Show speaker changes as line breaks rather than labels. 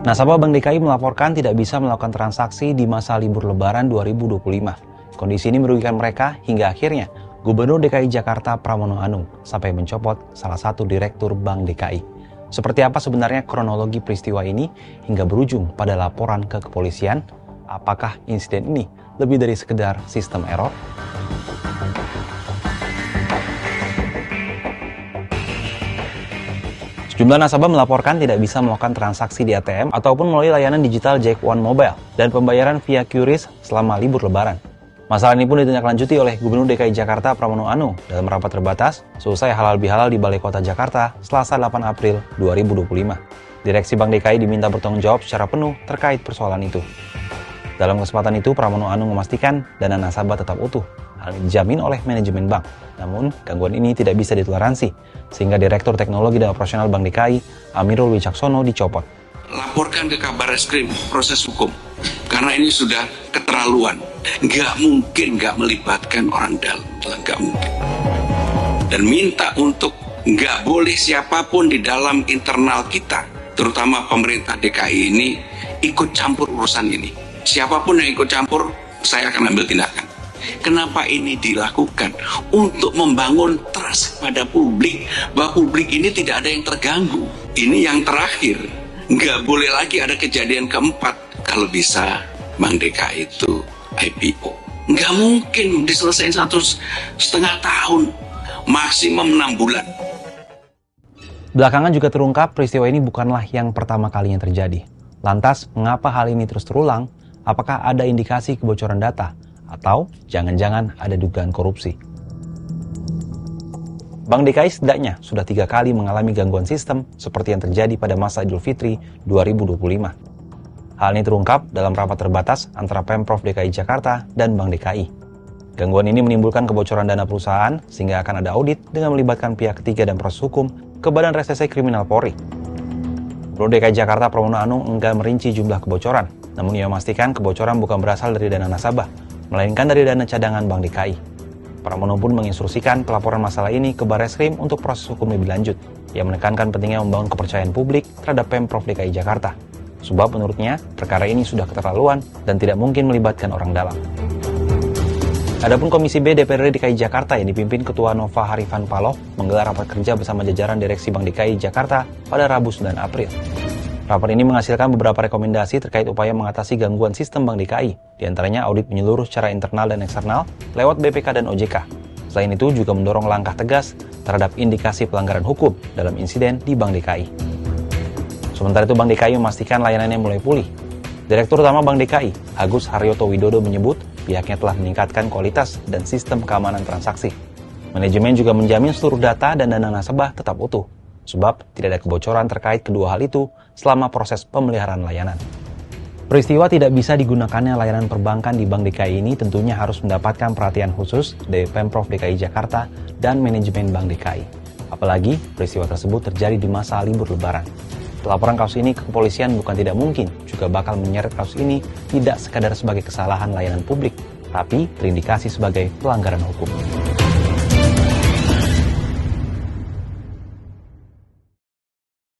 Nasabah Bank DKI melaporkan tidak bisa melakukan transaksi di masa libur Lebaran 2025. Kondisi ini merugikan mereka hingga akhirnya Gubernur DKI Jakarta Pramono Anung sampai mencopot salah satu direktur Bank DKI. Seperti apa sebenarnya kronologi peristiwa ini hingga berujung pada laporan ke kepolisian? Apakah insiden ini lebih dari sekedar sistem error? Sejumlah nasabah melaporkan tidak bisa melakukan transaksi di ATM ataupun melalui layanan digital Jack One Mobile dan pembayaran via QRIS selama libur Lebaran. Masalah ini pun ditindaklanjuti oleh Gubernur DKI Jakarta Pramono Anung dalam rapat terbatas selesai halal bihalal di Balai Kota Jakarta Selasa 8 April 2025. Direksi Bank DKI diminta bertanggung jawab secara penuh terkait persoalan itu. Dalam kesempatan itu, Pramono Anung memastikan dana nasabah tetap utuh. Hal ini dijamin oleh manajemen bank. Namun, gangguan ini tidak bisa ditoleransi, sehingga Direktur Teknologi dan Operasional Bank DKI, Amirul Wicaksono, dicopot.
Laporkan ke Kabarreskrim proses hukum, karena ini sudah keterlaluan. Nggak mungkin nggak melibatkan orang dalam, nggak mungkin. Dan minta untuk nggak boleh siapapun di dalam internal kita, terutama pemerintah DKI ini, ikut campur urusan ini. Siapapun yang ikut campur, saya akan ambil tindakan. Kenapa ini dilakukan? Untuk membangun trust pada publik, bahwa publik ini tidak ada yang terganggu. Ini yang terakhir. Nggak boleh lagi ada kejadian keempat. Kalau bisa, Bank DKI itu IPO. Nggak mungkin diselesaikan 1,5 tahun. Maksimum 6 bulan.
Belakangan juga terungkap peristiwa ini bukanlah yang pertama kalinya terjadi. Lantas, mengapa hal ini terus terulang? Apakah ada indikasi kebocoran data? Atau jangan-jangan ada dugaan korupsi? Bank DKI setidaknya sudah 3 kali mengalami gangguan sistem seperti yang terjadi pada masa Idul Fitri 2025. Hal ini terungkap dalam rapat terbatas antara Pemprov DKI Jakarta dan Bank DKI. Gangguan ini menimbulkan kebocoran dana perusahaan sehingga akan ada audit dengan melibatkan pihak ketiga dan proses hukum ke Badan Reserse Kriminal Polri. Gubernur DKI Jakarta Pramono Anung enggan merinci jumlah kebocoran, namun ia memastikan kebocoran bukan berasal dari dana nasabah, melainkan dari dana cadangan Bank DKI. Pramono pun menginstruksikan pelaporan masalah ini ke Barreskrim untuk proses hukum lebih lanjut. Ia menekankan pentingnya membangun kepercayaan publik terhadap Pemprov DKI Jakarta. Sebab menurutnya, perkara ini sudah keterlaluan dan tidak mungkin melibatkan orang dalam. Adapun Komisi B DPRD DKI Jakarta yang dipimpin Ketua Nova Harifan Paloh menggelar rapat kerja bersama jajaran Direksi Bank DKI Jakarta pada Rabu 9 April. Rapat ini menghasilkan beberapa rekomendasi terkait upaya mengatasi gangguan sistem Bank DKI, diantaranya audit menyeluruh secara internal dan eksternal lewat BPK dan OJK. Selain itu juga mendorong langkah tegas terhadap indikasi pelanggaran hukum dalam insiden di Bank DKI. Sementara itu Bank DKI memastikan layanannya mulai pulih. Direktur Utama Bank DKI, Agus Haryoto Widodo menyebut pihaknya telah meningkatkan kualitas dan sistem keamanan transaksi. Manajemen juga menjamin seluruh data dan dana nasabah tetap utuh. Sebab tidak ada kebocoran terkait kedua hal itu selama proses pemeliharaan layanan. Peristiwa tidak bisa digunakannya layanan perbankan di Bank DKI ini tentunya harus mendapatkan perhatian khusus dari Pemprov DKI Jakarta dan manajemen Bank DKI. Apalagi peristiwa tersebut terjadi di masa libur Lebaran. Pelaporan kasus ini ke kepolisian bukan tidak mungkin juga bakal menyeret kasus ini tidak sekadar sebagai kesalahan layanan publik, tapi terindikasi sebagai pelanggaran hukum.